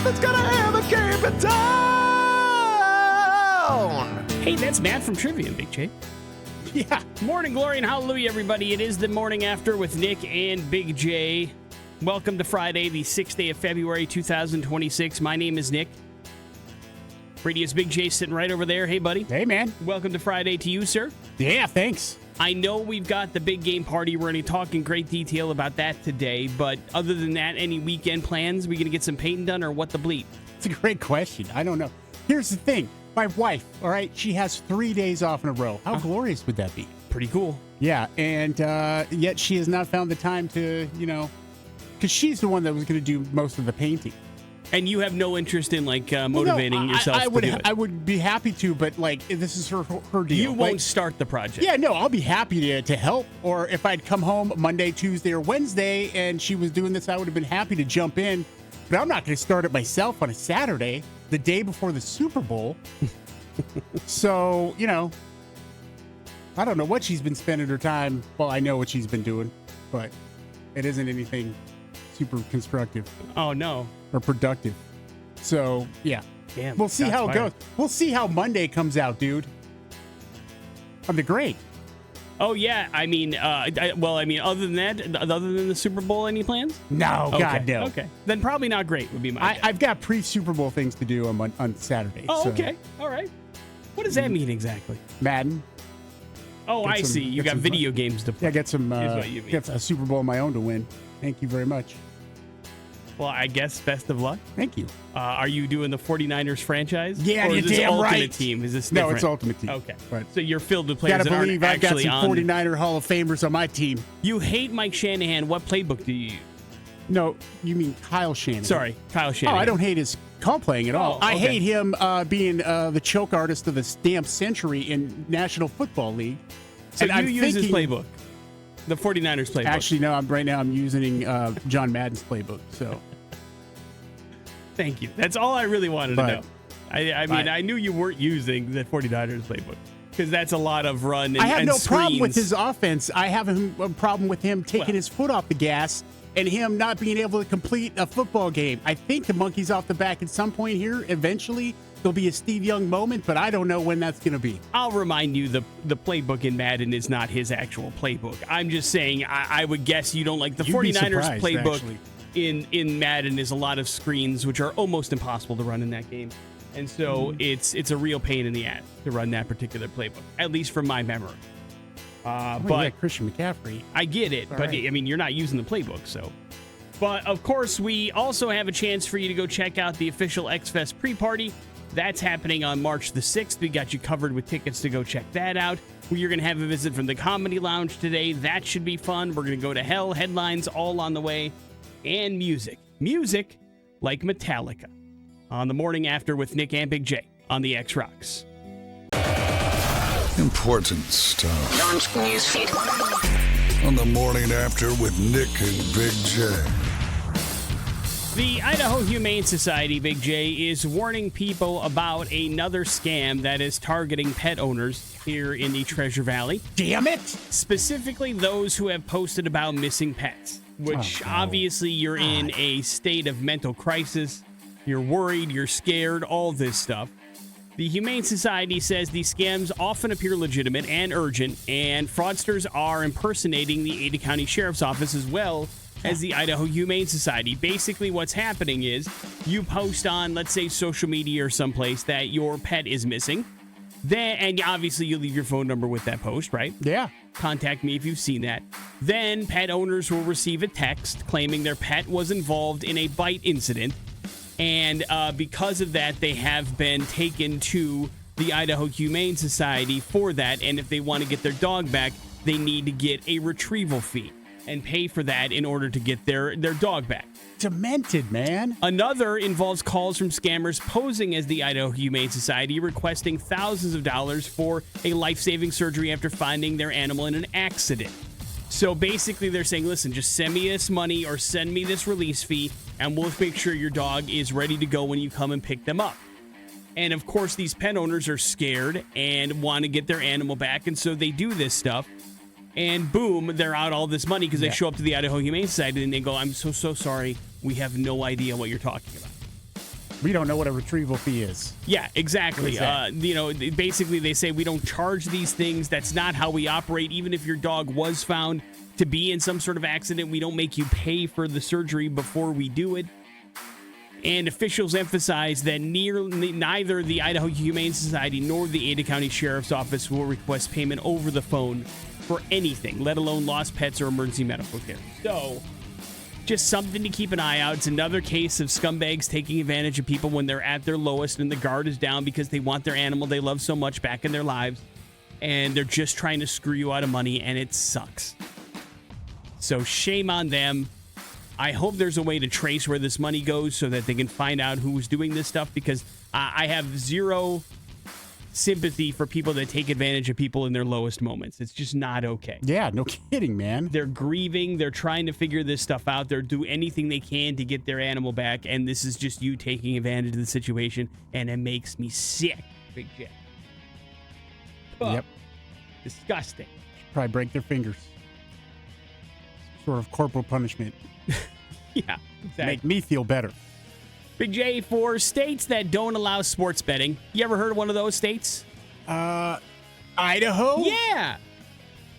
Nothing's gonna ever keep it down. Hey, that's Matt from Trivia, Big J. Yeah. Morning glory and hallelujah, everybody. It is the morning after with Nick and Big J. Welcome to Friday, the 6th day of February, 2026. My name is Nick. Radio's Big J sitting right over there. Hey, buddy. Hey, man. Welcome to Friday to you, sir. Yeah, thanks. I know we've got the big game party. We're going to talk in great detail about that today. But other than that, any weekend plans? We going to get some painting done or what the bleep? It's a great question. I don't know. Here's the thing. My wife, all right, she has 3 days off in a row. How glorious would that be? Pretty cool. Yeah, and yet she has not found the time to, because she's the one that was going to do most of the painting. And you have no interest in, motivating yourself to do it? I would be happy to, but, this is her deal. You won't start the project. Yeah, no, I'll be happy to help. Or if I'd come home Monday, Tuesday, or Wednesday, and she was doing this, I would have been happy to jump in. But I'm not going to start it myself on a Saturday, the day before the Super Bowl. So, I don't know what she's been spending her time. Well, I know what she's been doing, but it isn't anything super constructive. Oh, no. Or productive. So, yeah. Damn, we'll see how it goes. We'll see how Monday comes out, dude. On the great. Oh, yeah. I mean, other than that, other than the Super Bowl, any plans? No, okay. God, no. Okay. Then probably not great would be my guess. I've got pre-Super Bowl things to do on Saturday. Oh, so. okay. All right. What does that mean exactly? Madden. Oh, I see. You got video games to play. Yeah, get some. what you mean. Get a Super Bowl of my own to win. Thank you very much. Well, I guess best of luck. Thank you. Are you doing the 49ers franchise? Yeah, or you're is this damn Ultimate right. Team? Is this No, different? it's Ultimate Team. Okay. Right. So you're filled with players Gotta that believe aren't I've got actually some on. 49er Hall of Famers on my team. You hate Mike Shanahan. What playbook do you use? No, you mean Kyle Shanahan. Sorry, Kyle Shanahan. Oh, I don't hate his call playing at all. Oh, okay. I hate him being the choke artist of the damn century in National Football League. So you use his playbook, the 49ers playbook. Actually, no. Right now I'm using John Madden's playbook. So, thank you. That's all I really wanted to know. I knew you weren't using the 49ers playbook because that's a lot of run and I have and no screens. problem with his offense. I have a problem with him taking his foot off the gas and him not being able to complete a football game. I think the monkey's off the back at some point here. Eventually, there'll be a Steve Young moment, but I don't know when that's going to be. I'll remind you, the playbook in Madden is not his actual playbook. I'm just saying, I would guess you don't like the 49ers playbook. Actually. In Madden is a lot of screens, which are almost impossible to run in that game. And so it's a real pain in the ass to run that particular playbook, at least from my memory. But Christian McCaffrey. I get it, but right. I mean, you're not using the playbook, so. But of course, we also have a chance for you to go check out the official X-Fest pre-party. That's happening on March the 6th. We got you covered with tickets to go check that out. You're going to have a visit from the Comedy Lounge today. That should be fun. We're going to go to hell. Headlines all on the way. And music. Music like Metallica. On the morning after with Nick and Big J on the X Rocks. Important stuff. Launch newsfeed. On the morning after with Nick and Big J. The Idaho Humane Society, Big J, is warning people about another scam that is targeting pet owners here in the Treasure Valley. Damn it! Specifically those who have posted about missing pets, which obviously you're in a state of mental crisis. You're worried, you're scared, all this stuff. The Humane Society says these scams often appear legitimate and urgent, and fraudsters are impersonating the Ada County Sheriff's Office as well as the Idaho Humane Society. Basically, what's happening is you post on, let's say, social media or someplace that your pet is missing. And obviously, you leave your phone number with that post, right? Yeah. Contact me if you've seen that. Then pet owners will receive a text claiming their pet was involved in a bite incident. And because of that, they have been taken to the Idaho Humane Society for that. And if they want to get their dog back, they need to get a retrieval fee and pay for that in order to get their dog back. Demented, man. Another involves calls from scammers posing as the Idaho Humane Society, requesting thousands of dollars for a life-saving surgery after finding their animal in an accident. So basically they're saying, listen, just send me this money or send me this release fee, and we'll make sure your dog is ready to go when you come and pick them up. And of course, these pet owners are scared and want to get their animal back, and so they do this stuff. And boom, they're out all this money because they show up to the Idaho Humane Society and they go, I'm so sorry. We have no idea what you're talking about. We don't know what a retrieval fee is. Yeah, exactly. What is that? Basically they say we don't charge these things. That's not how we operate. Even if your dog was found to be in some sort of accident, we don't make you pay for the surgery before we do it. And officials emphasize that neither the Idaho Humane Society nor the Ada County Sheriff's Office will request payment over the phone for anything, let alone lost pets or emergency medical care. So, just something to keep an eye out. It's another case of scumbags taking advantage of people when they're at their lowest and the guard is down because they want their animal they love so much back in their lives. And they're just trying to screw you out of money, and it sucks. So shame on them. I hope there's a way to trace where this money goes so that they can find out who was doing this stuff, because I have zero sympathy for people that take advantage of people in their lowest moments. It's just not okay. Yeah, no kidding, man. They're grieving. They're trying to figure this stuff out. They're doing anything they can to get their animal back, and this is just you taking advantage of the situation, and it makes me sick, Big J. Yep. Disgusting. Probably break their fingers. Sort of corporal punishment. Yeah, exactly. Make me feel better. Big J, for states that don't allow sports betting, you ever heard of one of those states? Idaho? Yeah.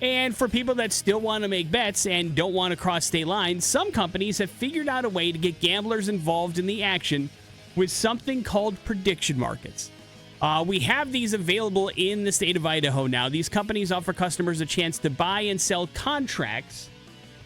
And for people that still want to make bets and don't want to cross state lines, some companies have figured out a way to get gamblers involved in the action with something called prediction markets. We have these available in the state of Idaho now. These companies offer customers a chance to buy and sell contracts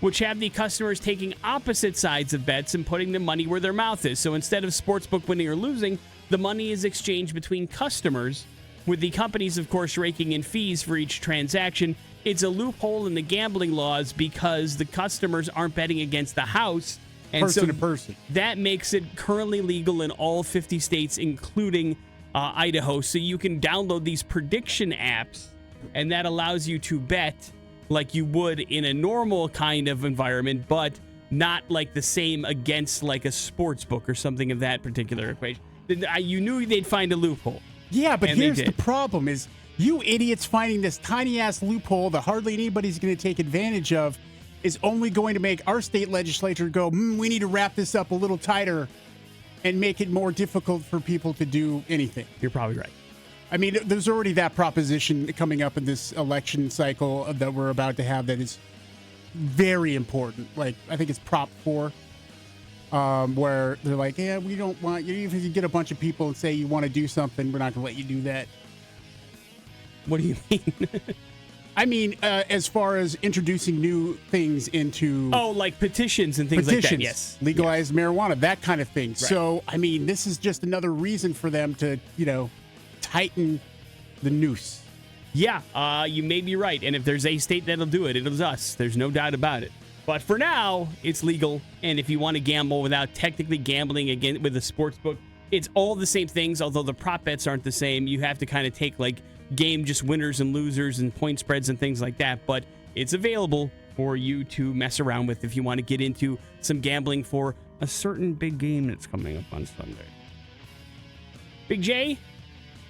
which have the customers taking opposite sides of bets and putting the money where their mouth is. So instead of sportsbook winning or losing, the money is exchanged between customers, with the companies, of course, raking in fees for each transaction. It's a loophole in the gambling laws because the customers aren't betting against the house. And person so to person. That makes it currently legal in all 50 states, including Idaho. So you can download these prediction apps, and that allows you to bet like you would in a normal kind of environment, but not like the same against like a sports book or something of that particular equation. You knew they'd find a loophole. Yeah, but and here's the problem is you idiots finding this tiny-ass loophole that hardly anybody's going to take advantage of is only going to make our state legislature go, we need to wrap this up a little tighter and make it more difficult for people to do anything. You're probably right. I mean, there's already that proposition coming up in this election cycle that we're about to have that is very important. Like, I think it's Prop 4, where they're like, yeah, we don't want you. Even if you get a bunch of people and say you want to do something, we're not going to let you do that. What do you mean? I mean, as far as introducing new things into... Oh, like petitions and things like that, yes. Legalize marijuana, that kind of thing. Right. So, I mean, this is just another reason for them to, tighten the noose. Yeah, you may be right. And if there's a state that'll do it, it'll us. There's no doubt about it. But for now, it's legal. And if you want to gamble without technically gambling again with a sports book, it's all the same things, although the prop bets aren't the same. You have to kind of take like game just winners and losers and point spreads and things like that. But it's available for you to mess around with if you want to get into some gambling for a certain big game that's coming up on Sunday. Big J,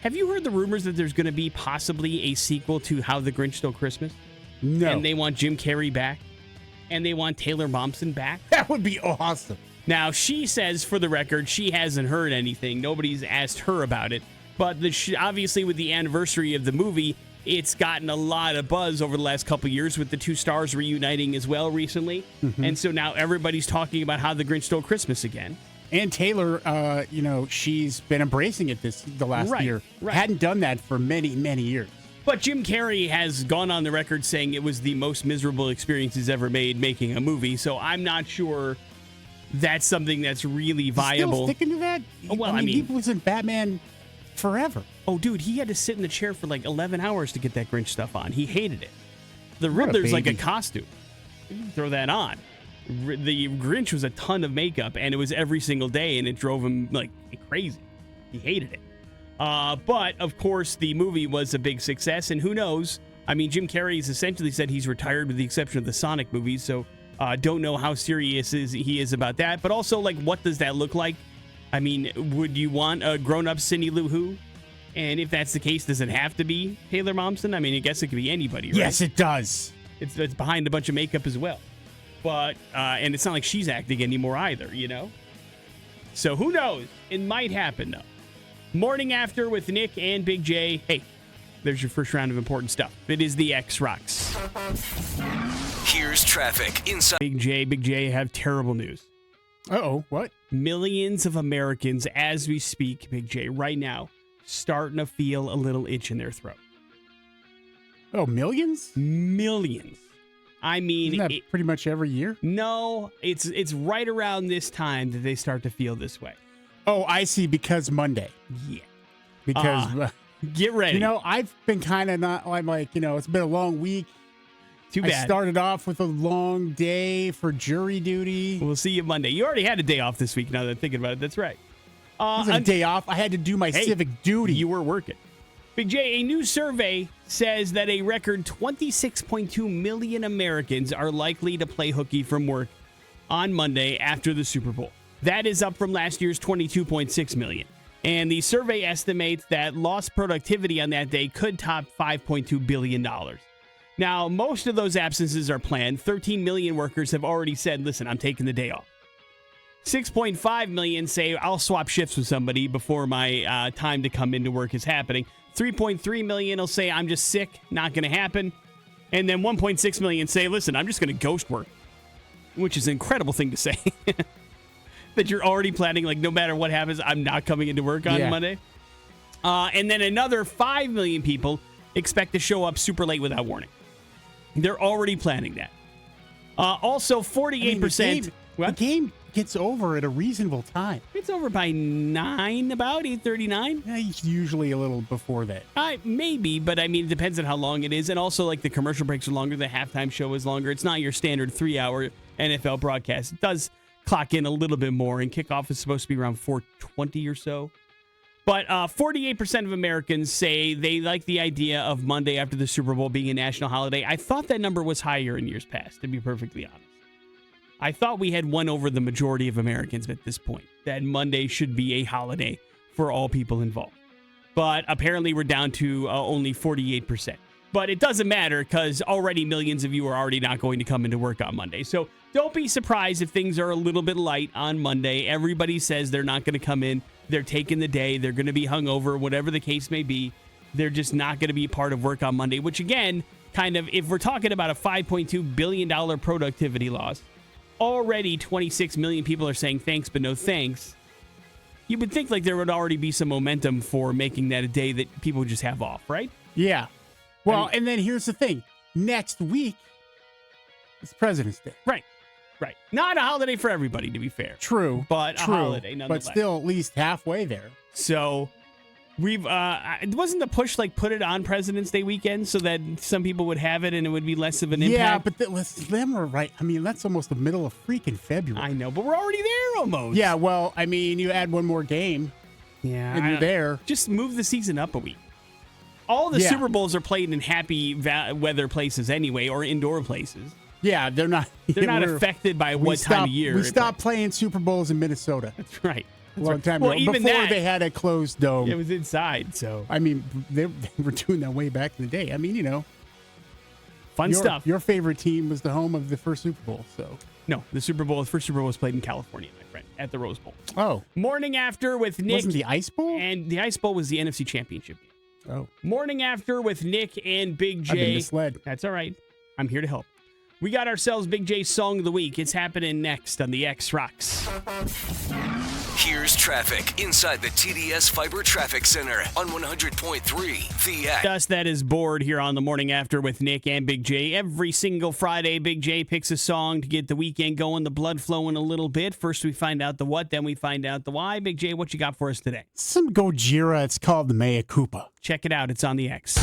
have you heard the rumors that there's going to be possibly a sequel to How the Grinch Stole Christmas? No. And they want Jim Carrey back? And they want Taylor Momsen back? That would be awesome. Now, she says, for the record, she hasn't heard anything. Nobody's asked her about it. But obviously, with the anniversary of the movie, it's gotten a lot of buzz over the last couple of years with the two stars reuniting as well recently. Mm-hmm. And so now everybody's talking about How the Grinch Stole Christmas again. And Taylor, she's been embracing it the last year. Right. Hadn't done that for many, many years. But Jim Carrey has gone on the record saying it was the most miserable experience he's ever made making a movie. So I'm not sure that's something that's really viable. Still sticking to that? Well, I mean, he was in Batman forever. Oh, dude, he had to sit in the chair for like 11 hours to get that Grinch stuff on. He hated it. The Riddler's like a costume. You can throw that on. The Grinch was a ton of makeup, and it was every single day, and it drove him like crazy. He hated it. But, of course, the movie was a big success, and who knows? I mean, Jim Carrey has essentially said he's retired with the exception of the Sonic movies, so don't know how serious he is about that. But also, like, what does that look like? I mean, would you want a grown-up Cindy Lou Who? And if that's the case, does it have to be Taylor Momsen? I mean, I guess it could be anybody, right? Yes, it does. It's behind a bunch of makeup as well. But, and it's not like she's acting anymore either, So who knows? It might happen, though. Morning After with Nick and Big J. Hey, there's your first round of important stuff. It is the X Rocks. Here's traffic inside. Big J, have terrible news. Uh-oh, what? Millions of Americans, as we speak, Big J, right now, starting to feel a little itch in their throat. Oh, millions? Millions. I mean, Isn't that pretty much every year? No, it's right around this time that they start to feel this way. Oh, I see, because Monday. Yeah. Because, Get ready. I've been kind of not, I'm like, it's been a long week. Too bad. I started off with a long day for jury duty. We'll see you Monday. You already had a day off this week, now that I'm thinking about it. That's right. It was a day off. I had to do my civic duty. You were working. Big J, a new survey says that a record 26.2 million Americans are likely to play hooky from work on Monday after the Super Bowl. That is up from last year's 22.6 million. And the survey estimates that lost productivity on that day could top $5.2 billion. Now, most of those absences are planned. 13 million workers have already said, listen, I'm taking the day off. 6.5 million say, I'll swap shifts with somebody before my time to come into work is happening. 3.3 million will say, I'm just sick, not going to happen. And then 1.6 million say, listen, I'm just going to ghost work, which is an incredible thing to say. That you're already planning, like, no matter what happens, I'm not coming into work on Monday. And then another 5 million people expect to show up super late without warning. They're already planning that. Also, 48%. The game gets over at a reasonable time. It's over by 9, about 8:39. Yeah, usually a little before that. Maybe, but I mean, it depends on how long it is. And also, like, the commercial breaks are longer. The halftime show is longer. It's not your standard 3-hour NFL broadcast. It does clock in a little bit more, and kickoff is supposed to be around 4:20 or so. But 48% of Americans say they like the idea of Monday after the Super Bowl being a national holiday. I thought that number was higher in years past, to be perfectly honest. I thought we had won over the majority of Americans at this point, that Monday should be a holiday for all people involved. But apparently we're down to only 48%. But it doesn't matter, because already millions of you are already not going to come into work on Monday. So don't be surprised if things are a little bit light on Monday. Everybody says they're not going to come in. They're taking the day. They're going to be hungover, whatever the case may be. They're just not going to be part of work on Monday, which, again, kind of, if we're talking about a $5.2 billion productivity loss, already 26 million people are saying thanks, but no thanks. You would think like there would already be some momentum for making that a day that people would just have off, right? Yeah. Well, and then here's the thing. Next week, it's President's Day. Right. Not a holiday for everybody, to be fair. True. But a holiday, nonetheless. But still at least halfway there. So we've, wasn't the push like put it on President's Day weekend so that some people would have it and it would be less of an impact? Yeah, but them are right. I mean, that's almost the middle of freaking February. I know, but we're already there almost. Yeah, well, I mean, you add one more game. Yeah. And you're there. Just move the season up a week. All the Super Bowls are played in happy weather places anyway, or indoor places. Yeah, they're not. They're not affected by what time of year. We stopped playing Super Bowls in Minnesota. That's right. A long time ago. Even before they had a closed dome. It was inside, so. I mean, they were doing that way back in the day. I mean, fun stuff. Your favorite team was the home of the first Super Bowl, so. No, the first Super Bowl was played in California, my friend, at the Rose Bowl. Oh. Morning After with Nick. Wasn't the Ice Bowl? And the Ice Bowl was the NFC Championship game. Oh. Morning After with Nick and Big J. I've been misled. That's all right. I'm here to help. We got ourselves Big J's Song of the Week. It's happening next on the X Rocks. Here's traffic inside the TDS Fiber Traffic Center on 100.3 The X. Just that is Bored here on the Morning After with Nick and Big J. Every single Friday, Big J picks a song to get the weekend going, the blood flowing a little bit. First we find out the what, then we find out the why. Big J, what you got for us today? Some Gojira. It's called the Mea Culpa. Check it out. It's on the X.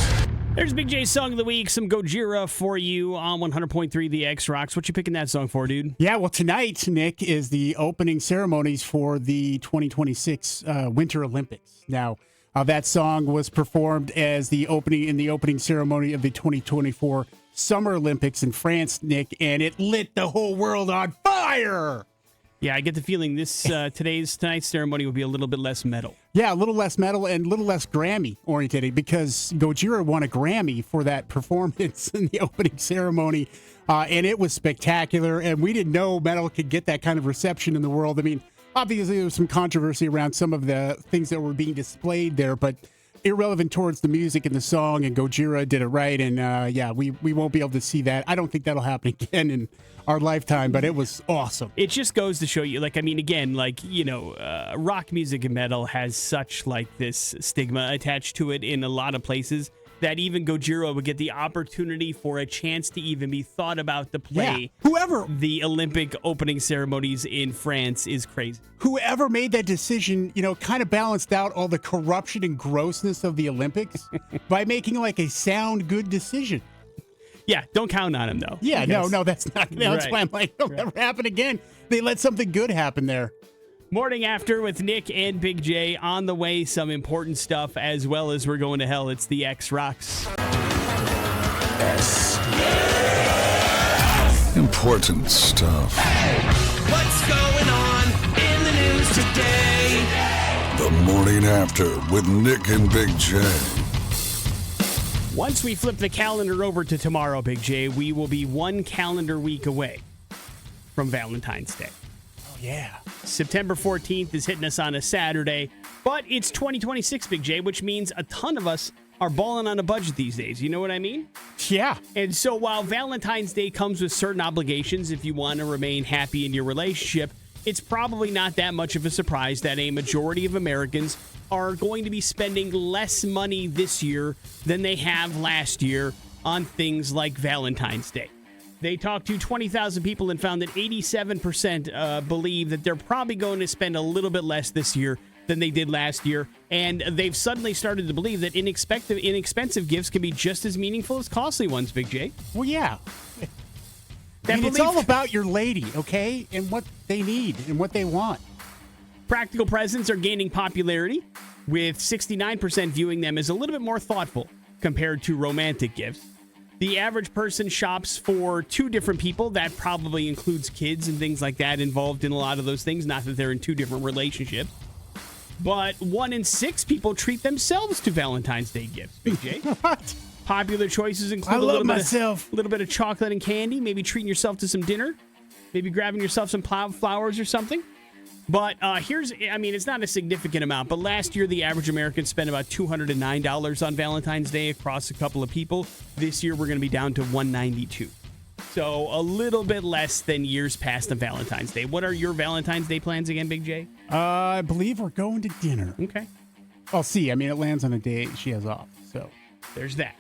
There's Big J's Song of the Week, some Gojira for you on 100.3 The X Rocks. What you picking that song for, dude? Yeah, well, tonight, Nick, is the opening ceremonies for the 2026 Winter Olympics. Now, that song was performed as the opening ceremony of the 2024 Summer Olympics in France, Nick, and it lit the whole world on fire. Yeah, I get the feeling this tonight's ceremony will be a little bit less metal. Yeah, a little less metal and a little less Grammy-oriented because Gojira won a Grammy for that performance in the opening ceremony, and it was spectacular, and we didn't know metal could get that kind of reception in the world. I mean, obviously there was some controversy around some of the things that were being displayed there, but irrelevant towards the music and the song, and Gojira did it right, and we won't be able to see that. I don't think that'll happen again in our lifetime, but it was awesome. It just goes to show you, rock music and metal has such this stigma attached to it in a lot of places that even Gojira would get the opportunity for a chance to even be thought about to play. Whoever the Olympic opening ceremonies in France is crazy. Whoever made that decision, kind of balanced out all the corruption and grossness of the Olympics by making a sound good decision. Yeah, don't count on him though. Yeah, no, that's not. That's why I'm it'll never happen again. They let something good happen there. Morning After with Nick and Big J on the way. Some important stuff as well as we're going to hell. It's the X Rocks. Important stuff. What's going on in the news today? The Morning After with Nick and Big J. Once we flip the calendar over to tomorrow, Big J, we will be one calendar week away from Valentine's Day. Oh, yeah. September 14th is hitting us on a Saturday, but it's 2026, Big J, which means a ton of us are balling on a budget these days. You know what I mean? Yeah. And so while Valentine's Day comes with certain obligations if you want to remain happy in your relationship, it's probably not that much of a surprise that a majority of Americans are going to be spending less money this year than they have last year on things like Valentine's Day. They talked to 20,000 people and found that 87% believe that they're probably going to spend a little bit less this year than they did last year. And they've suddenly started to believe that inexpensive gifts can be just as meaningful as costly ones, Big J. Well, yeah. It's all about your lady, okay? And what they need and what they want. Practical presents are gaining popularity, with 69% viewing them as a little bit more thoughtful compared to romantic gifts. The average person shops for two different people. That probably includes kids and things like that involved in a lot of those things. Not that they're in two different relationships. But 1 in 6 people treat themselves to Valentine's Day gifts, Big J. What? Popular choices include a little bit of chocolate and candy, maybe treating yourself to some dinner, maybe grabbing yourself some flowers or something. But it's not a significant amount, but last year the average American spent about $209 on Valentine's Day across a couple of people. This year we're going to be down to $192. So a little bit less than years past on Valentine's Day. What are your Valentine's Day plans again, Big J? I believe we're going to dinner. Okay. I'll see. It lands on a day she has off, so. There's that.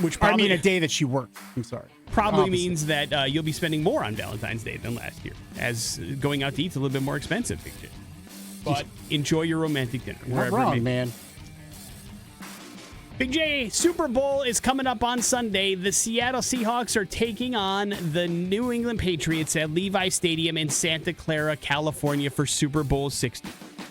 Which probably, a day that she works. I'm sorry. Probably means that you'll be spending more on Valentine's Day than last year, as going out to eat's a little bit more expensive, Big J. But enjoy your romantic dinner. Not wrong, man. Big J, Super Bowl is coming up on Sunday. The Seattle Seahawks are taking on the New England Patriots at Levi Stadium in Santa Clara, California for Super Bowl 60.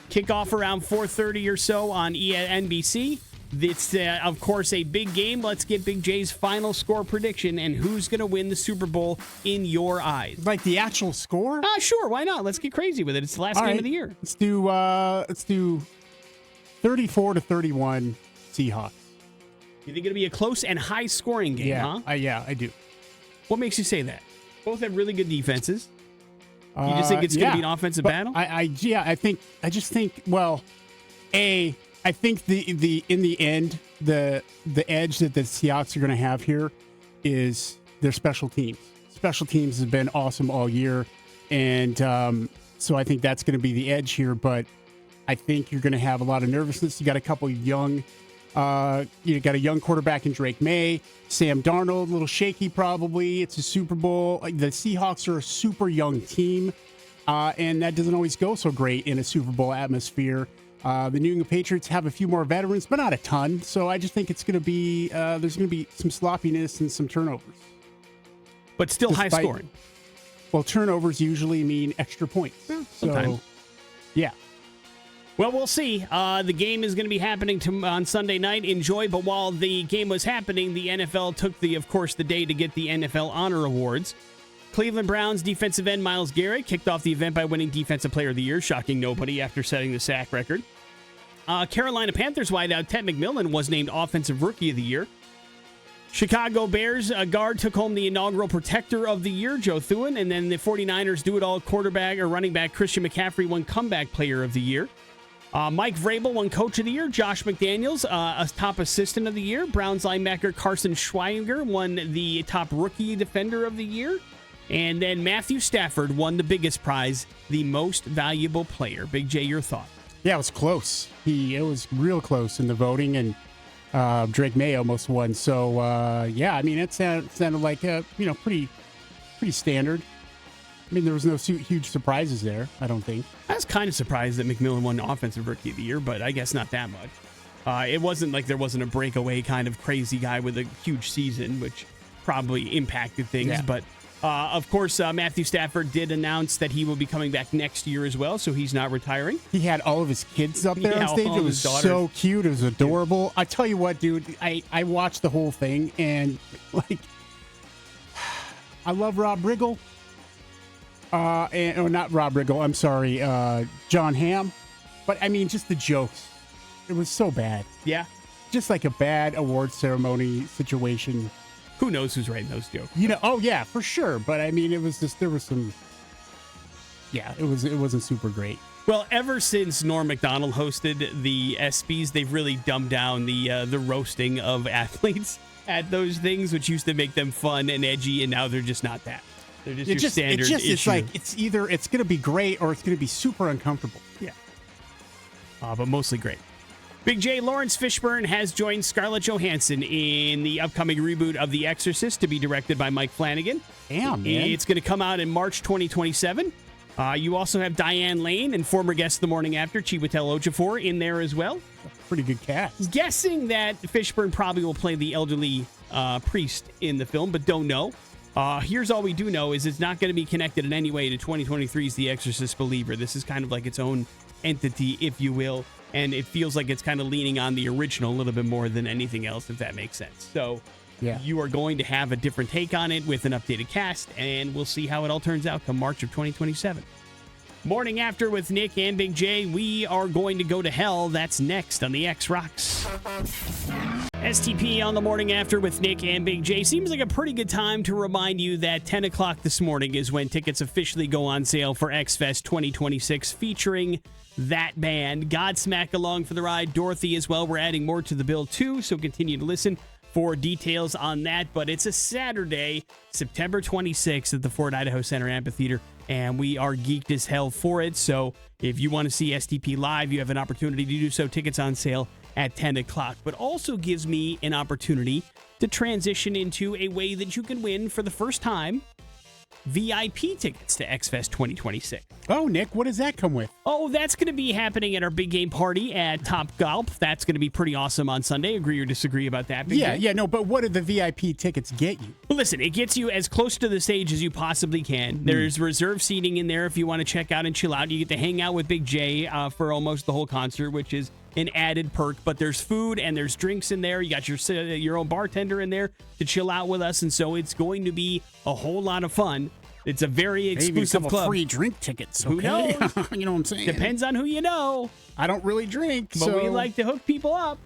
Kickoff around 4:30 or so on NBC. It's, of course, a big game. Let's get Big J's final score prediction and who's going to win the Super Bowl in your eyes. Like the actual score? Sure. Why not? Let's get crazy with it. It's the last game of the year. Let's do 34-31 Seahawks. You think it'll be a close and high-scoring game, huh? I do. What makes you say that? Both have really good defenses. You just think it's going to be an offensive battle? I just think I think the in the end the edge that the Seahawks are going to have here is their special teams. Special teams has been awesome all year, and so I think that's going to be the edge here. But I think you're going to have a lot of nervousness. You got a couple young, you got a young quarterback in Drake May, Sam Darnold, a little shaky probably. It's a Super Bowl. The Seahawks are a super young team, and that doesn't always go so great in a Super Bowl atmosphere. The New England Patriots have a few more veterans, but not a ton. So I just think it's going to be there's going to be some sloppiness and some turnovers. But still high scoring. Well, turnovers usually mean extra points. Sometimes. So, yeah. Well, we'll see. The game is going to be happening on Sunday night. Enjoy. But while the game was happening, the NFL took the day to get the NFL Honor Awards. Cleveland Browns defensive end Myles Garrett kicked off the event by winning Defensive Player of the Year, shocking nobody after setting the sack record. Carolina Panthers wideout Ted McMillan was named Offensive Rookie of the Year. Chicago Bears guard took home the inaugural Protector of the Year, Joe Thuen, and then the 49ers do-it-all quarterback or running back Christian McCaffrey won Comeback Player of the Year. Mike Vrabel won Coach of the Year. Josh McDaniels, a top assistant of the year. Browns linebacker Carson Schweiger won the top rookie defender of the year. And then Matthew Stafford won the biggest prize, the most valuable player. Big J, your thought? Yeah, it was close. It was real close in the voting, and Drake May almost won. So, yeah, I mean, it sounded like, pretty standard. I mean, there was no huge surprises there, I don't think. I was kind of surprised that McMillan won Offensive Rookie of the Year, but I guess not that much. It wasn't like there wasn't a breakaway kind of crazy guy with a huge season, which probably impacted things. Yeah. But, of course, Matthew Stafford did announce that he will be coming back next year as well, so he's not retiring. He had all of his kids up there on stage. It was so cute. It was adorable. I tell you what, dude, I watched the whole thing, and, I love Rob Riggle. Not Rob Riggle, I'm sorry, John Hamm. But, I mean, just the jokes. It was so bad. Yeah. Just like a bad award ceremony situation. Who knows who's writing those jokes? Oh, yeah, for sure. But, I mean, it was just, there was some, it wasn't super great. Well, ever since Norm Macdonald hosted the ESPYs, they've really dumbed down the roasting of athletes at those things, which used to make them fun and edgy, and now they're just not that. They're just your standard issue. It's like, it's either it's going to be great or it's going to be super uncomfortable. Yeah. But mostly great. Big J, Lawrence Fishburne has joined Scarlett Johansson in the upcoming reboot of The Exorcist to be directed by Mike Flanagan. Damn, man. It's going to come out in March 2027. You also have Diane Lane and former guest The Morning After, Chiwetel Ejiofor, in there as well. Pretty good cast. Guessing that Fishburne probably will play the elderly priest in the film, but don't know. Here's all we do know is it's not going to be connected in any way to 2023's The Exorcist Believer. This is kind of like its own entity, if you will, and it feels like it's kind of leaning on the original a little bit more than anything else, if that makes sense. So yeah, you are going to have a different take on it with an updated cast, and we'll see how it all turns out come March of 2027. Morning After with Nick and Big J. We are going to go to hell. That's next on the X Rocks. STP on the Morning After with Nick and Big J. Seems like a pretty good time to remind you that 10 o'clock this morning is when tickets officially go on sale for X-Fest 2026 featuring that band. Godsmack along for the ride. Dorothy as well. We're adding more to the bill too, so continue to listen for details on that. But it's a Saturday, September 26th at the Ford Idaho Center Amphitheater, and we are geeked as hell for it. So if you want to see STP live, you have an opportunity to do so. Tickets on sale at 10 o'clock, but also gives me an opportunity to transition into a way that you can win for the first time VIP tickets to X-Fest 2026. Oh, Nick, what does that come with? Oh, that's going to be happening at our big game party at Top Golf. That's going to be pretty awesome on Sunday. Agree or disagree about that? No, but what do the VIP tickets get you? Well, listen, it gets you as close to the stage as you possibly can. There's reserved seating in there if you want to check out and chill out. You get to hang out with Big J for almost the whole concert, which is an added perk, but there's food and there's drinks in there. You got your own bartender in there to chill out with us, and so it's going to be a whole lot of fun. It's a very exclusive maybe club. Free drink tickets. Okay? Who knows? You know what I'm saying? Depends on who you know. I don't really drink, but we like to hook people up,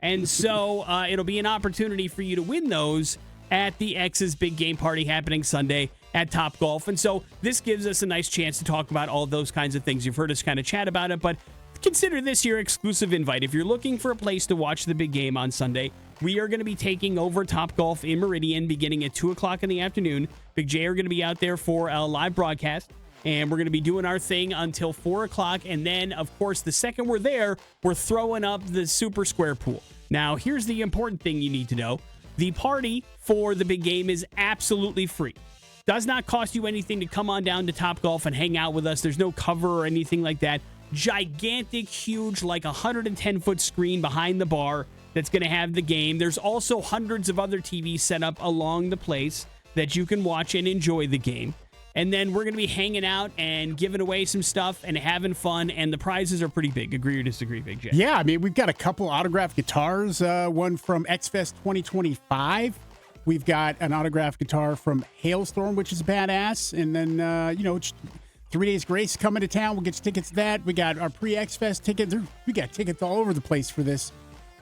and so it'll be an opportunity for you to win those at the X's big game party happening Sunday at Top Golf. And so this gives us a nice chance to talk about all those kinds of things. You've heard us kind of chat about it, but consider this your exclusive invite. If you're looking for a place to watch the big game on Sunday, we are going to be taking over Top Golf in Meridian beginning at 2 o'clock in the afternoon. Big J are going to be out there for a live broadcast, and we're going to be doing our thing until 4 o'clock. And then, of course, the second we're there, we're throwing up the Super Square Pool. Now, here's the important thing you need to know. The party for the big game is absolutely free. Does not cost you anything to come on down to Top Golf and hang out with us. There's no cover or anything like that. Gigantic, huge, like 110-foot screen behind the bar that's going to have the game. There's also hundreds of other TVs set up along the place that you can watch and enjoy the game. And then we're going to be hanging out and giving away some stuff and having fun, and the prizes are pretty big. Agree or disagree, Big J? Yeah, I mean, we've got a couple autographed guitars, one from X-Fest 2025. We've got an autographed guitar from Hailstorm, which is badass. And then, 3 Days Grace coming to town. We'll get you tickets to that. We got our pre-X-Fest tickets. We got tickets all over the place for this.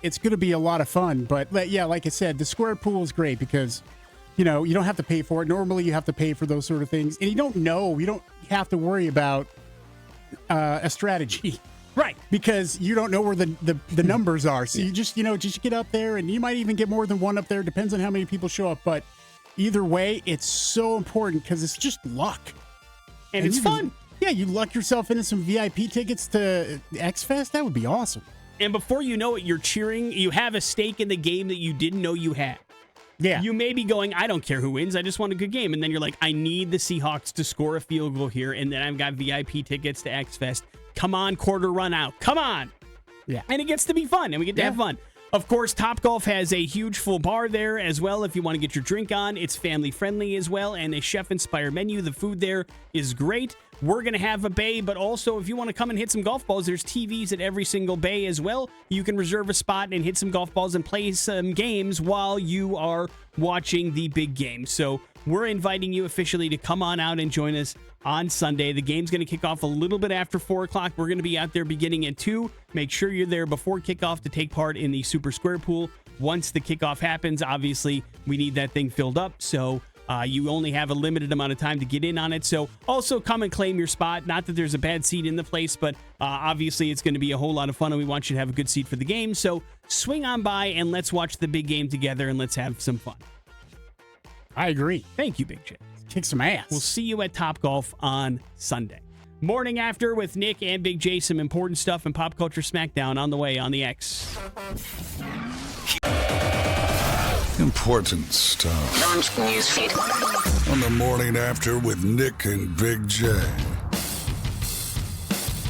it's going to be a lot of fun. But yeah, like I said, the square pool is great because, you don't have to pay for it. Normally you have to pay for those sort of things. And you don't have to worry about a strategy. Right. Because you don't know where the numbers are. So you just get up there, and you might even get more than one up there. Depends on how many people show up. But either way, it's so important because it's just luck. And it's fun. Yeah, you luck yourself into some VIP tickets to X Fest. That would be awesome. And before you know it, you're cheering. You have a stake in the game that you didn't know you had. Yeah. You may be going, I don't care who wins. I just want a good game. And then you're like, I need the Seahawks to score a field goal here. And then I've got VIP tickets to X Fest. Come on, quarter run out. Come on. Yeah. And it gets to be fun, and we get to have fun. Of course, Topgolf has a huge full bar there as well. If you want to get your drink on, it's family friendly as well, and a chef-inspired menu. The food there is great. We're going to have a bay, but also if you want to come and hit some golf balls, there's TVs at every single bay as well. You can reserve a spot and hit some golf balls and play some games while you are watching the big game. So we're inviting you officially to come on out and join us on Sunday. The game's going to kick off a little bit after 4 o'clock. We're going to be out there beginning at 2. Make sure you're there before kickoff to take part in the Super Square Pool. Once the kickoff happens, obviously, we need that thing filled up. So you only have a limited amount of time to get in on it. So also come and claim your spot. Not that there's a bad seat in the place, but obviously it's going to be a whole lot of fun, and we want you to have a good seat for the game. So swing on by and let's watch the big game together, and let's have some fun. I agree. Thank you, Big J. Kick some ass. We'll see you at Topgolf on Sunday. Morning after with Nick and Big J. Some important stuff and pop culture smackdown on the way on the X. Important stuff. Launch newsfeed. On the morning after with Nick and Big J.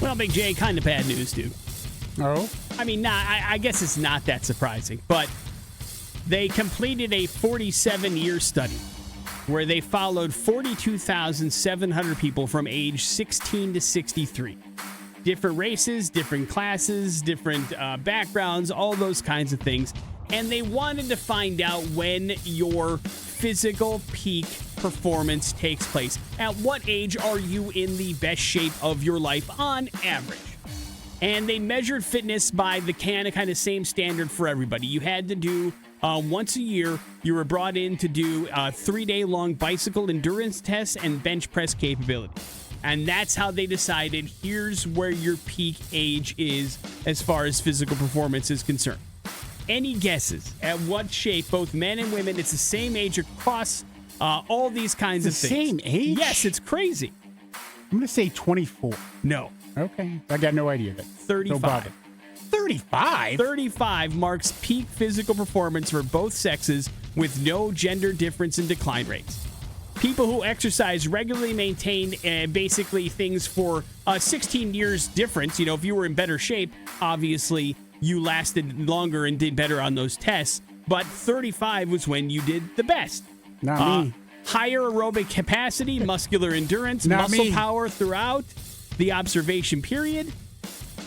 Well, Big J, kind of bad news, dude. Oh? I mean, I guess it's not that surprising, but they completed a 47-year study where they followed 42,700 people from age 16 to 63. Different races, different classes, different backgrounds, all those kinds of things. And they wanted to find out when your physical peak performance takes place. At what age are you in the best shape of your life on average? And they measured fitness by the kind of same standard for everybody. You had to do once a year, you were brought in to do a 3-day-long bicycle endurance test and bench press capability. And that's how they decided here's where your peak age is as far as physical performance is concerned. Any guesses at what shape, both men and women, it's the same age across all these kinds of things? The same age? Yes, it's crazy. I'm going to say 24. No. Okay. I got no idea. 35. 35? 35 marks peak physical performance for both sexes with no gender difference in decline rates. People who exercise regularly maintain basically things for 16 years difference. You know, if you were in better shape, obviously you lasted longer and did better on those tests. But 35 was when you did the best. Not me. Higher aerobic capacity, muscular endurance, Not muscle me. power throughout the observation period.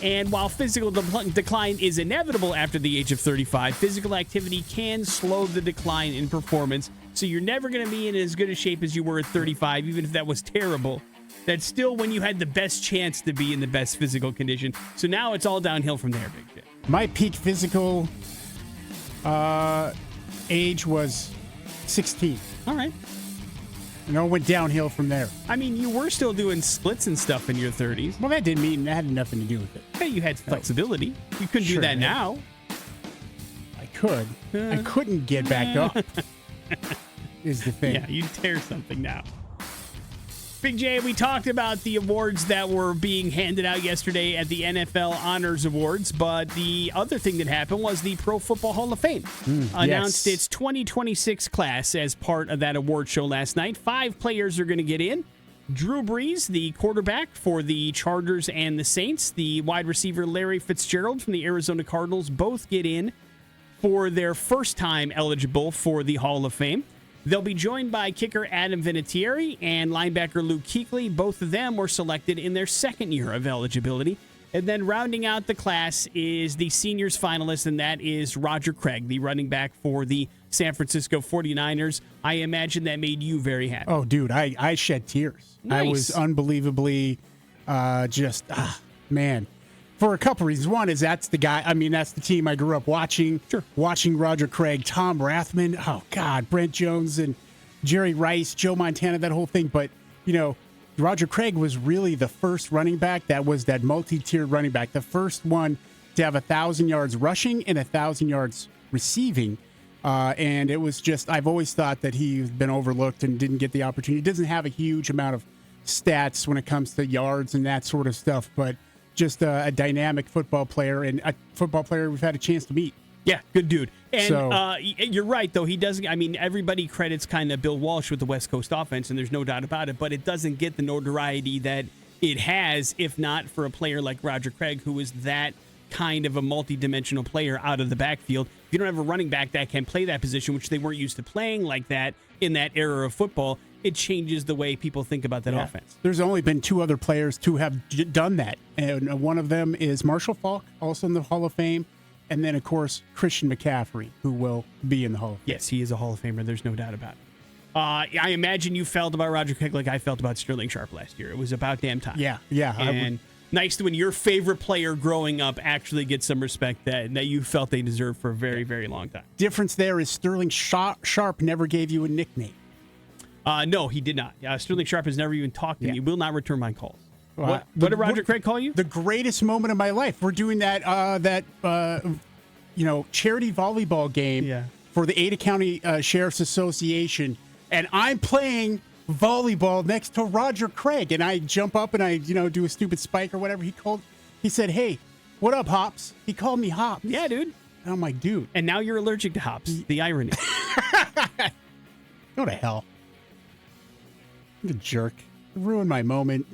And while physical decline is inevitable after the age of 35, physical activity can slow the decline in performance. So you're never going to be in as good a shape as you were at 35, even if that was terrible. That's still when you had the best chance to be in the best physical condition. So now it's all downhill from there, Big J. My peak physical age was 16. All right. And it went downhill from there. I mean, you were still doing splits and stuff in your 30s. Well, that didn't mean that had nothing to do with it. Hey, you had flexibility. You couldn't do Sure, that yeah. now. I could. I couldn't get back up. Is the thing. Yeah, you'd tear something now. Big J, we talked about the awards that were being handed out yesterday at the NFL Honors Awards, but the other thing that happened was the Pro Football Hall of Fame announced its 2026 class as part of that award show last night. 5 players are going to get in. Drew Brees, the quarterback for the Chargers and the Saints, the wide receiver Larry Fitzgerald from the Arizona Cardinals, both get in for their first time eligible for the Hall of Fame. They'll be joined by kicker Adam Vinatieri and linebacker Luke Kuechly. Both of them were selected in their second year of eligibility. And then rounding out the class is the seniors finalist, and that is Roger Craig, the running back for the San Francisco 49ers. I imagine that made you very happy. Oh, dude, I shed tears. Nice. I was unbelievably man. for a couple reasons. One is that's the guy. I mean, that's the team I grew up watching. Sure. Watching Roger Craig, Tom Rathman. Oh God, Brent Jones and Jerry Rice, Joe Montana, that whole thing. But Roger Craig was really the first running back that was that multi-tiered running back, the first one to have 1,000 yards rushing and 1,000 yards receiving. And it was just, I've always thought that he's been overlooked and didn't get the opportunity. He doesn't have a huge amount of stats when it comes to yards and that sort of stuff, but just a dynamic football player and a football player we've had a chance to meet. Yeah, good dude. And So- you're right, though. He doesn't, I mean, everybody credits kind of Bill Walsh with the West Coast offense, and there's no doubt about it, but it doesn't get the notoriety that it has if not for a player like Roger Craig, who is that kind of a multi-dimensional player out of the backfield. If you don't have a running back that can play that position, which they weren't used to playing like that in that era of football, it changes the way people think about that offense. There's only been two other players to have done that, and one of them is Marshall Faulk, also in the Hall of Fame, and then, of course, Christian McCaffrey, who will be in the Hall of Fame. Yes, he is a Hall of Famer. There's no doubt about it. I imagine you felt about Roger Craig like I felt about Sterling Sharp last year. It was about damn time. Yeah. And nice when your favorite player growing up actually gets some respect that you felt they deserved for a very, very long time. Difference there is Sterling Sharp never gave you a nickname. No, he did not. Sterling Sharp has never even talked to me. He will not return my calls. Well, What did Roger Craig call you? The greatest moment of my life. We're doing that charity volleyball game for the Ada County Sheriff's Association, and I'm playing volleyball next to Roger Craig, and I jump up and I do a stupid spike or whatever he said, "Hey, what up, Hops?" He called me Hops. Yeah, dude. And I'm like, dude. And now you're allergic to hops. The irony. Go to hell. What a jerk. Ruined my moment.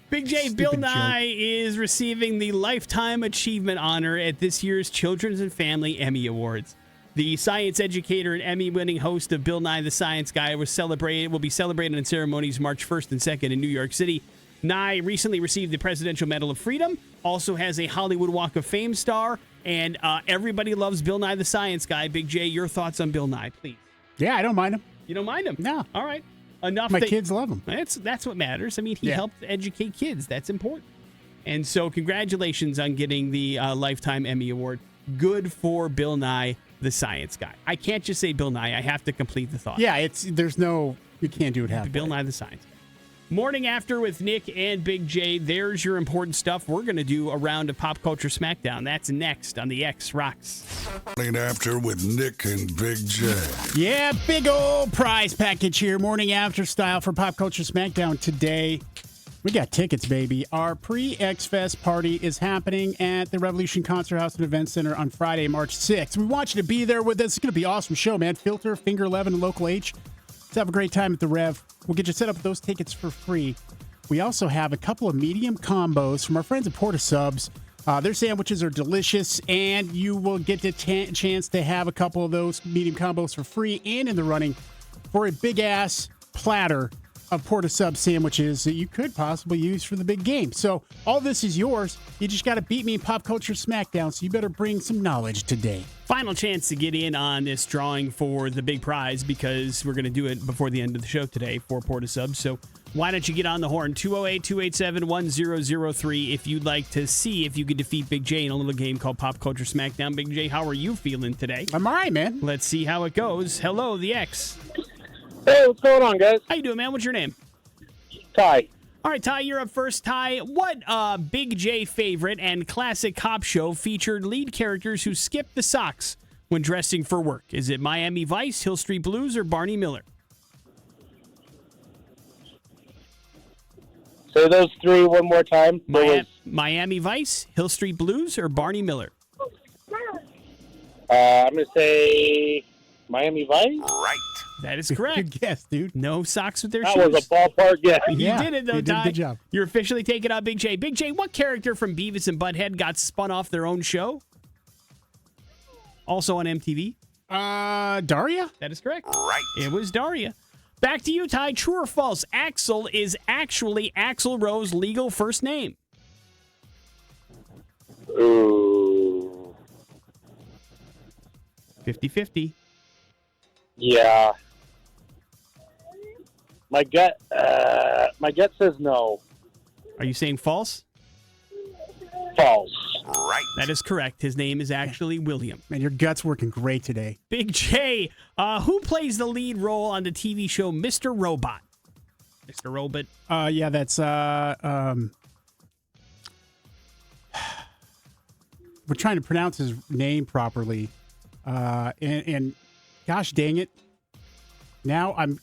Big J, Stupid Bill joke. Nye is receiving the Lifetime Achievement Honor at this year's Children's and Family Emmy Awards. The science educator and Emmy-winning host of Bill Nye the Science Guy will be celebrated in ceremonies March 1st and 2nd in New York City. Nye recently received the Presidential Medal of Freedom, also has a Hollywood Walk of Fame star, and everybody loves Bill Nye the Science Guy. Big J, your thoughts on Bill Nye, please. Yeah, I don't mind him. You don't mind him? No. All right. Enough. My kids love him. That's what matters. I mean, he helped educate kids. That's important. And so congratulations on getting the Lifetime Emmy Award. Good for Bill Nye, the Science Guy. I can't just say Bill Nye. I have to complete the thought. Yeah, you can't do it halfway. Bill Nye, the Science Guy. Morning After with Nick and Big J. There's your important stuff. We're going to do a round of Pop Culture Smackdown. That's next on the X Rocks. Morning After with Nick and Big J. Yeah, big old prize package here. Morning After style for Pop Culture Smackdown today. We got tickets, baby. Our pre-X Fest party is happening at the Revolution Concert House and Event Center on Friday, March 6th. We want you to be there with us. It's going to be an awesome show, man. Filter, Finger 11, and Local H. Let's have a great time at the Rev. We'll get you set up with those tickets for free. We also have a couple of medium combos from our friends at Porta Subs. Their sandwiches are delicious, and you will get the chance to have a couple of those medium combos for free and in the running for a big-ass platter of Porta Sub sandwiches that you could possibly use for the big game. So all this is yours. You just got to beat me in Pop Culture Smackdown, so you better bring some knowledge today. Final chance to get in on this drawing for the big prize because we're going to do it before the end of the show today for Porta Subs. So why don't you get on the horn? 208-287-1003 if you'd like to see if you could defeat Big J in a little game called Pop Culture Smackdown. Big J, how are you feeling today? I'm all right, man. Let's see how it goes. Hello, the X. Hey, what's going on, guys? How you doing, man? What's your name? Ty. All right, Ty, you're up first. Ty, what Big J favorite and classic cop show featured lead characters who skipped the socks when dressing for work? Is it Miami Vice, Hill Street Blues, or Barney Miller? Say those three one more time. Miami Vice, Hill Street Blues, or Barney Miller? I'm going to say Miami Vice. Right. That is correct. Good guess, dude. No socks with their That shoes. was a ballpark guess. You did it, though, you did Ty. a good job. You're officially taking out Big J. Big J, what character from Beavis and Butthead got spun off their own show? Also on MTV? Daria? That is correct. Right. It was Daria. Back to you, Ty. True or false? Axel is actually Axl Rose's legal first name. Ooh. 50-50. Yeah. My gut says no. Are you saying false? False. Right. That is correct. His name is actually William. Man, your gut's working great today. Big J, who plays the lead role on the TV show Mr. Robot? Mr. Robot. Yeah, that's we're trying to pronounce his name properly. And gosh dang it. Now I'm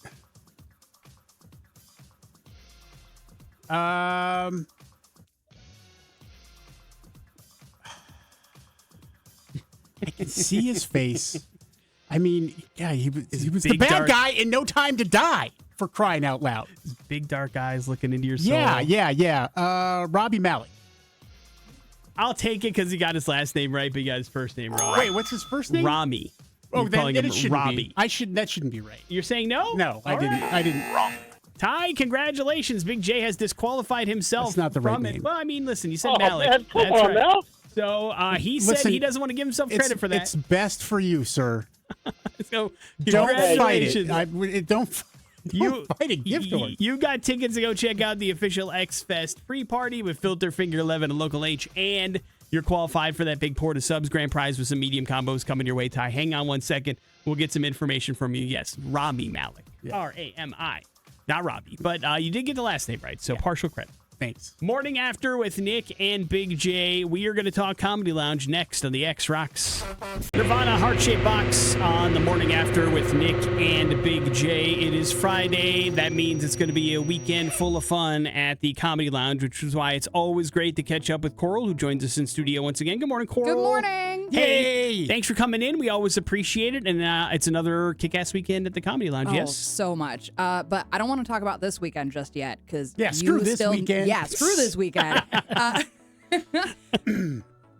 I can see his face. I mean, yeah, he was the big, bad dark- guy in No Time to Die, for crying out loud. Big dark eyes looking into your soul. Yeah. Robbie Malek. I'll take it because he got his last name right, but he got his first name wrong. Wait, what's his first name? Rami. Oh, You're then calling it him shouldn't Robbie. be. That shouldn't be right. You're saying no? No, I All didn't. right. I didn't. Wrong. Ty, congratulations. Big J has disqualified himself That's not the right from it. name. Well, I mean, listen, you said Oh, Malek. man, come That's on right. now. So he said Listen, he doesn't want to give himself credit for that. It's best for you, sir. So Don't fight congratulations. it. Don't fight a gift horse. You got tickets to go check out the official X Fest free party with Filter, Finger 11, and Local H, and you're qualified for that big Port of Subs grand prize with some medium combos coming your way, Ty. Hang on 1 second. We'll get some information from you. Yes, Rami Malek. R-A-M-I. Not Robbie, but you did get the last name right, so partial credit. Thanks. Morning After with Nick and Big J. We are going to talk Comedy Lounge next on the X Rocks. Nirvana Heart-Shaped Box on the Morning After with Nick and Big J. It is Friday. That means it's going to be a weekend full of fun at the Comedy Lounge, which is why it's always great to catch up with Coral, who joins us in studio once again. Good morning, Coral. Good morning. Hey. Thanks for coming in. We always appreciate it. And it's another kick-ass weekend at the Comedy Lounge, Oh, yes? so much. But I don't want to talk about this weekend just yet because screw this weekend. Yeah, screw this weekend.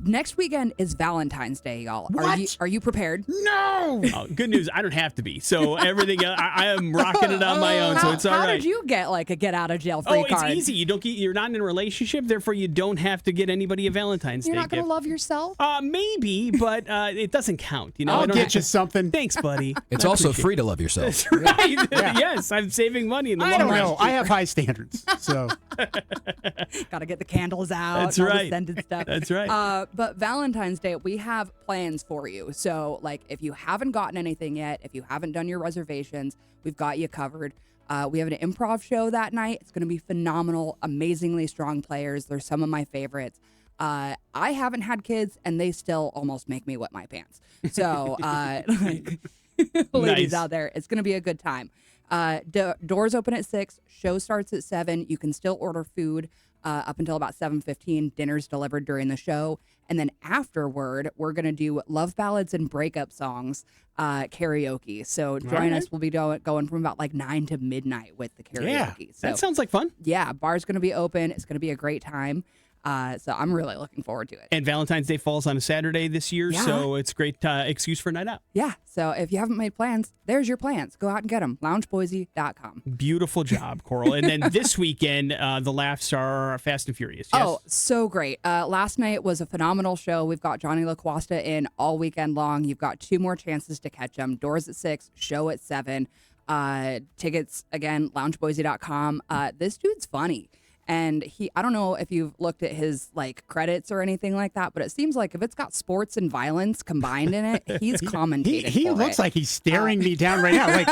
Next weekend is Valentine's Day, y'all. What? Are you prepared? No. Oh, good news. I don't have to be. So everything, I am rocking it on my own, so it's all right. How did you get like a get out of jail free card? It's easy. You're not in a relationship, therefore you don't have to get anybody a Valentine's You're Day not going to gift. love yourself? Maybe, but it doesn't count. You know, I'll I don't get have you to- something. Thanks, buddy. It's I also appreciate free to love yourself. That's right. Yes, I'm saving money in the I long don't run. know. I have high standards, so Got to get the candles out. That's and all the right. scented stuff. That's right. But Valentine's Day, we have plans for you. So, like, if you haven't gotten anything yet, if you haven't done your reservations, we've got you covered. We have an improv show that night. It's going to be phenomenal, amazingly strong players. They're some of my favorites. I haven't had kids, and they still almost make me wet my pants. So, ladies Nice. out there, it's going to be a good time. Doors open at 6. Show starts at 7. You can still order food up until about 7:15. Dinner's delivered during the show. And then afterward, we're going to do love ballads and breakup songs karaoke. So join us. We'll be going from about like 9 to midnight with the karaoke. Yeah, So That sounds like fun. yeah, bar's going to be open. It's going to be a great time. So I'm really looking forward to it. And Valentine's Day falls on a Saturday this year, Yeah. so it's a great excuse for a night out. Yeah. So if you haven't made plans, there's your plans. Go out and get them. LoungeBoise.com. Beautiful job, Coral. And then this weekend, the laughs are Fast and Furious. Yes? Oh, so great. Last night was a phenomenal show. We've got Johnny LaQuasta in all weekend long. You've got 2 more chances to catch him. Doors at 6, show at 7. Tickets, again, loungeboise.com. This dude's funny. And I don't know if you've looked at his like credits or anything like that, but it seems like if it's got sports and violence combined in it, he's commentating. he for looks it. like he's staring me down right now,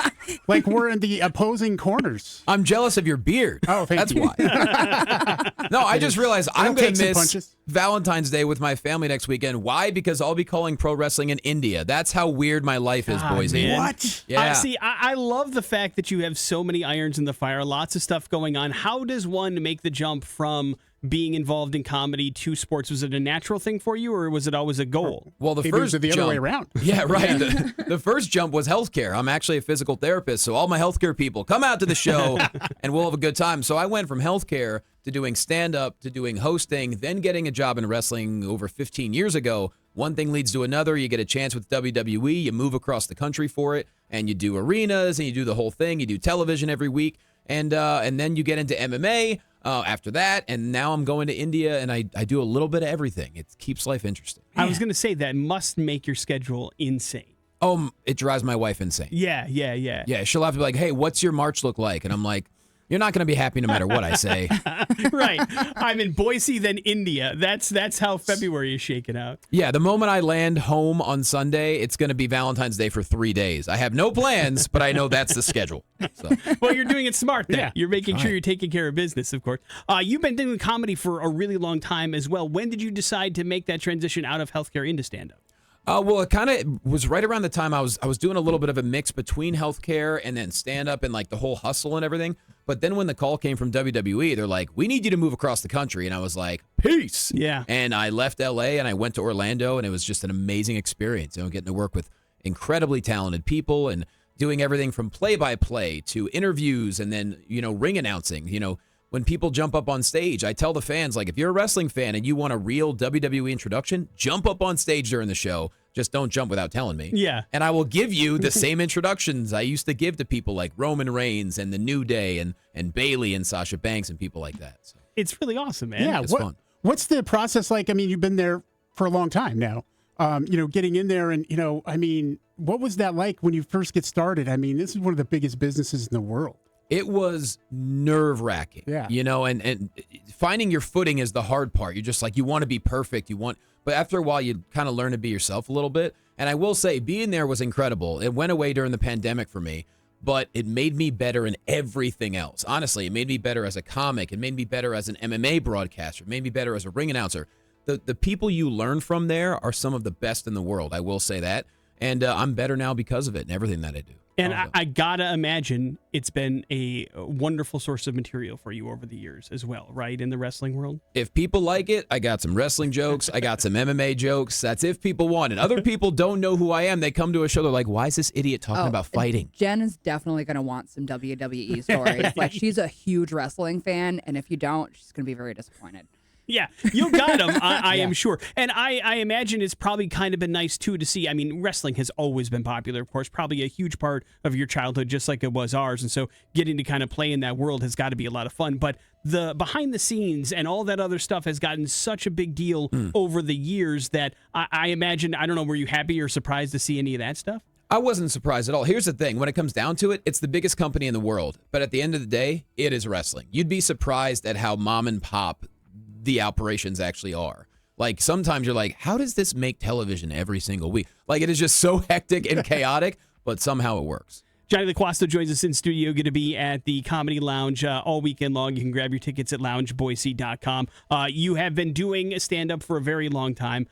like we're in the opposing corners. I'm jealous of your beard. Oh, thank That's you. why. No, I just realized I'm take going to some miss punches. Valentine's Day with my family next weekend. Why? Because I'll be calling pro wrestling in India. That's how weird my life is, Boise. man. What? Yeah. See, I love the fact that you have so many irons in the fire, lots of stuff going on. How does one make the jump from being involved in comedy to sports? Was it a natural thing for you, or was it always a goal? Well, the Maybe it was first the other jump, way around. Yeah, right. The first jump was healthcare. I'm actually a physical therapist, so all my healthcare people come out to the show and we'll have a good time. So I went from healthcare to doing stand-up to doing hosting, then getting a job in wrestling over 15 years ago. One thing leads to another. You get a chance with WWE. You move across the country for it, and you do arenas, and you do the whole thing. You do television every week, and then you get into MMA after that, and now I'm going to India, and I do a little bit of everything. It keeps life interesting. I was going to say that must make your schedule insane. It drives my wife insane. Yeah. Yeah, she'll have to be like, hey, what's your March look like? And I'm like, You're not going to be happy no matter what I say. Right. I'm in Boise, then India. That's how February is shaking out. Yeah, the moment I land home on Sunday, it's going to be Valentine's Day for 3 days. I have no plans, but I know that's the schedule. So. Well, you're doing it smart then. Yeah. You're making sure you're taking care of business, of course. You've been doing comedy for a really long time as well. When did you decide to make that transition out of healthcare into stand-up? Well, it kind of was right around the time I was doing a little bit of a mix between healthcare and then stand-up and like the whole hustle and everything. But then when the call came from WWE, they're like, we need you to move across the country. And I was like, peace. Yeah. And I left LA and I went to Orlando, and it was just an amazing experience. Getting to work with incredibly talented people and doing everything from play-by-play to interviews and then, ring announcing. When people jump up on stage, I tell the fans, like, if you're a wrestling fan and you want a real WWE introduction, jump up on stage during the show. Just don't jump without telling me. Yeah. And I will give you the same introductions I used to give to people like Roman Reigns and The New Day and Bayley and Sasha Banks and people like that. So It's really awesome, man. Yeah, it's fun. What's the process like? I mean, you've been there for a long time now. Getting in there and, what was that like when you first get started? I mean, this is one of the biggest businesses in the world. It was nerve-wracking, Yeah. And finding your footing is the hard part. You're just like, you want to be perfect. But after a while, you kind of learn to be yourself a little bit. And I will say, being there was incredible. It went away during the pandemic for me, but it made me better in everything else. Honestly, it made me better as a comic. It made me better as an MMA broadcaster. It made me better as a ring announcer. The people you learn from there are some of the best in the world. I will say that. And I'm better now because of it and everything that I do. And I gotta imagine it's been a wonderful source of material for you over the years as well, right? In the wrestling world? If people like it, I got some wrestling jokes. I got some MMA jokes. That's if people want it. Other people don't know who I am. They come to a show. They're like, why is this idiot talking about fighting? Jen is definitely going to want some WWE stories. Like, she's a huge wrestling fan, and if you don't, she's going to be very disappointed. Yeah, you got them, I am sure. And I imagine it's probably kind of been nice, too, to see. I mean, wrestling has always been popular, of course, probably a huge part of your childhood, just like it was ours. And so getting to kind of play in that world has got to be a lot of fun. But the behind the scenes and all that other stuff has gotten such a big deal over the years that I imagine, I don't know, were you happy or surprised to see any of that stuff? I wasn't surprised at all. Here's the thing. When it comes down to it, it's the biggest company in the world. But at the end of the day, it is wrestling. You'd be surprised at how mom and pop the operations actually are. Like, sometimes you're like, how does this make television every single week? Like, it is just so hectic and chaotic, but somehow it works. Johnny LaQuasta joins us in studio, going to be at the Comedy Lounge all weekend long. You can grab your tickets at loungeboise.com. You have been doing stand-up for a very long time.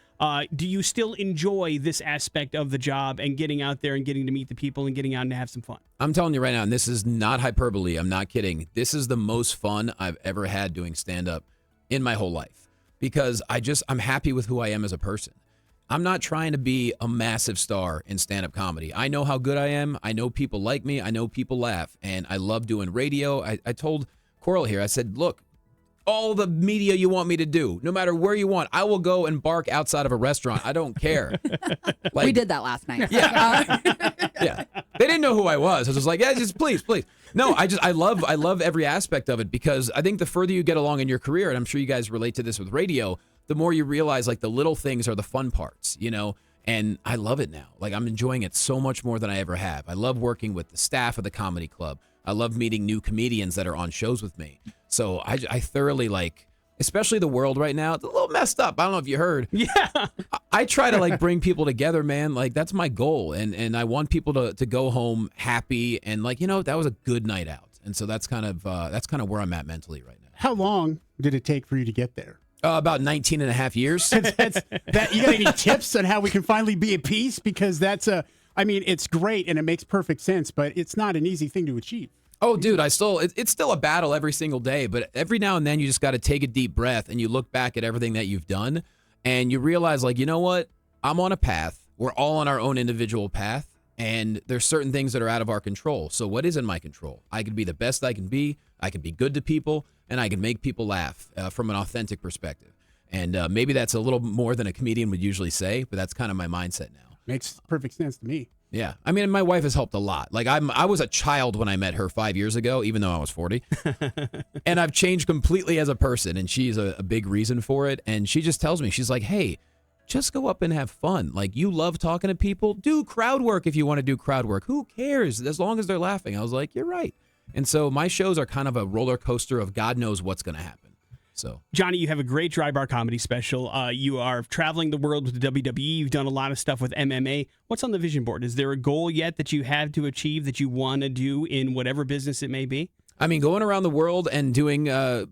Do you still enjoy this aspect of the job and getting out there and getting to meet the people and getting out and have some fun? I'm telling you right now, and this is not hyperbole. I'm not kidding. This is the most fun I've ever had doing stand-up in my whole life, because I'm happy with who I am as a person. I'm not trying to be a massive star in stand-up comedy. I know how good I am. I know people like me. I know people laugh, and I love doing radio. I told Coral here, I said, look, all the media you want me to do, no matter where you want, I will go and bark outside of a restaurant. I don't care. Like, We did that last night. Yeah. Yeah. They didn't know who I was. I was just like, yeah, just please. No, I love every aspect of it, because I think the further you get along in your career, and I'm sure you guys relate to this with radio, the more you realize, like, the little things are the fun parts, and I love it now. Like, I'm enjoying it so much more than I ever have. I love working with the staff of the comedy club. I love meeting new comedians that are on shows with me. So I thoroughly like, especially the world right now. It's a little messed up. I don't know if you heard. Yeah. I try to, like, bring people together, man. Like, that's my goal. And I want people to go home happy and, like, that was a good night out. And so that's kind of where I'm at mentally right now. How long did it take for you to get there? About 19 and a half years. You got any tips on how we can finally be at peace? Because it's great and it makes perfect sense, but it's not an easy thing to achieve. Oh, dude, it's still a battle every single day, but every now and then you just got to take a deep breath and you look back at everything that you've done and you realize, like, you know what? I'm on a path. We're all on our own individual path, and there's certain things that are out of our control. So what is in my control? I can be the best I can be good to people, and I can make people laugh from an authentic perspective. And maybe that's a little more than a comedian would usually say, but that's kind of my mindset now. Makes perfect sense to me. Yeah. I mean, my wife has helped a lot. Like, I was a child when I met her 5 years ago, even though I was 40. And I've changed completely as a person, and she's a big reason for it. And she just tells me, she's like, hey, just go up and have fun. Like, you love talking to people. Do crowd work if you want to do crowd work. Who cares? As long as they're laughing. I was like, you're right. And so my shows are kind of a roller coaster of God knows what's going to happen. So, Johnny, you have a great dry bar comedy special. You are traveling the world with the WWE. You've done a lot of stuff with MMA. What's on the vision board? Is there a goal yet that you have to achieve that you want to do in whatever business it may be? I mean, going around the world and doing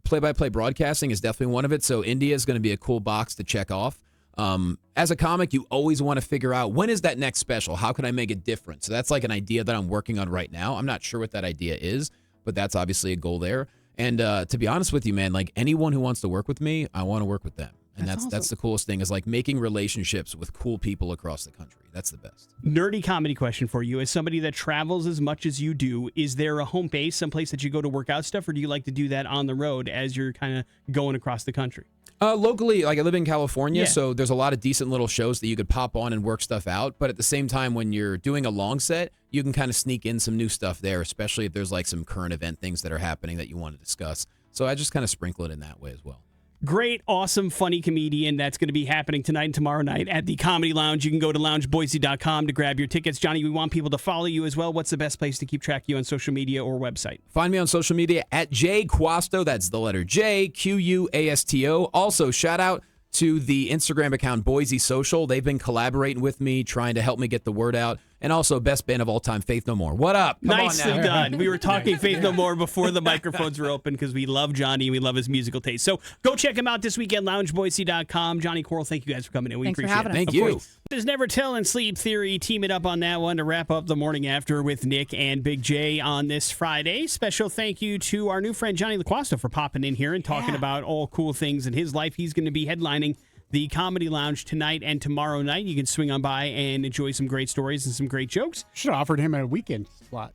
play-by-play broadcasting is definitely one of it. So India is going to be a cool box to check off. As a comic, you always want to figure out, when is that next special? How can I make it different? So that's like an idea that I'm working on right now. I'm not sure what that idea is, but that's obviously a goal there. And to be honest with you, man, like anyone who wants to work with me, I want to work with them. And that's the coolest thing, is like making relationships with cool people across the country. That's the best. Nerdy comedy question for you. As somebody that travels as much as you do, is there a home base, someplace that you go to work out stuff, or do you like to do that on the road as you're kind of going across the country? Locally, like I live in California, so there's a lot of decent little shows that you could pop on and work stuff out. But at the same time, when you're doing a long set, you can kind of sneak in some new stuff there, especially if there's like some current event things that are happening that you want to discuss. So I just kind of sprinkle it in that way as well. Great, awesome, funny comedian. That's going to be happening tonight and tomorrow night at the Comedy Lounge. You can go to loungeboise.com to grab your tickets. Johnny, we want people to follow you as well. What's the best place to keep track of you on social media or website? Find me on social media at jquasto. That's the letter J, Quasto. Also, shout out to the Instagram account Boise Social. They've been collaborating with me, trying to help me get the word out. And also, best band of all time, Faith No More. What up? Come Nicely on now. done. We were talking Faith No More before the microphones were open because we love Johnny and we love his musical taste. So go check him out this weekend, loungeboise.com. Johnny, Coral, thank you guys for coming in. We Thanks for appreciate having it. us. Thank you. There's Never Tell and Sleep Theory. Team it up on that one to wrap up the morning after with Nick and Big J on this Friday. Special thank you to our new friend Johnny LaQuasta for popping in here and talking about all cool things in his life. He's going to be headlining the Comedy Lounge tonight and tomorrow night. You can swing on by and enjoy some great stories and some great jokes. Should have offered him a weekend slot.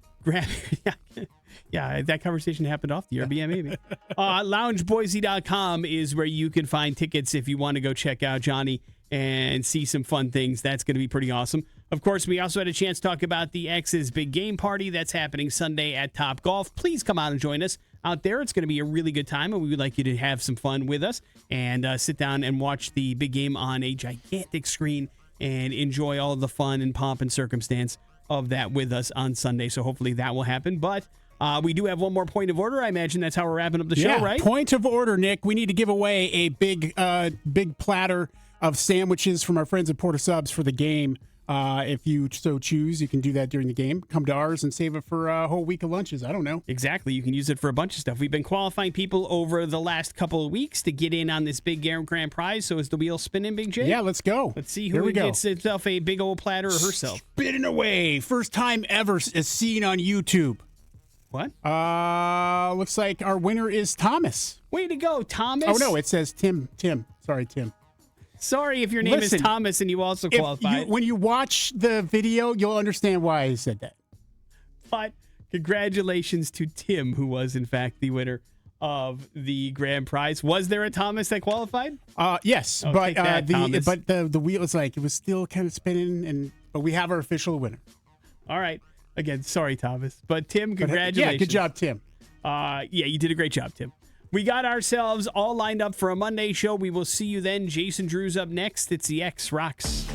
Yeah, that conversation happened off the air. Yeah, maybe. Loungeboise.com is where you can find tickets if you want to go check out Johnny and see some fun things. That's going to be pretty awesome. Of course, we also had a chance to talk about the X's Big Game Party that's happening Sunday at Top Golf. Please come out and join us out there. It's going to be a really good time, and we would like you to have some fun with us and sit down and watch the big game on a gigantic screen and enjoy all of the fun and pomp and circumstance of that with us on Sunday. So hopefully that will happen. But we do have one more point of order. I imagine that's how we're wrapping up the show, right? Point of order, Nick. We need to give away a big platter of sandwiches from our friends at Porter Subs for the game. If you so choose, you can do that during the game. Come to ours and save it for a whole week of lunches. I don't know. Exactly. You can use it for a bunch of stuff. We've been qualifying people over the last couple of weeks to get in on this big grand prize. So is the wheel spinning, Big J? Yeah, let's go. Let's see who gets himself a big old platter or herself. Spinning away. First time ever is seen on YouTube. What? Looks like our winner is Thomas. Way to go, Thomas. Oh, no, it says Tim. Sorry, Tim. Sorry if your name is Thomas and you also qualify. When you watch the video, you'll understand why I said that. But congratulations to Tim, who was, in fact, the winner of the grand prize. Was there a Thomas that qualified? Yes, Oh, but Thomas. the wheel is like, it was still kind of spinning, but we have our official winner. All right. Again, sorry, Thomas. But Tim, congratulations. Yeah, good job, Tim. Yeah, you did a great job, Tim. We got ourselves all lined up for a Monday show. We will see you then. Jason Drew's up next. It's the X Rocks.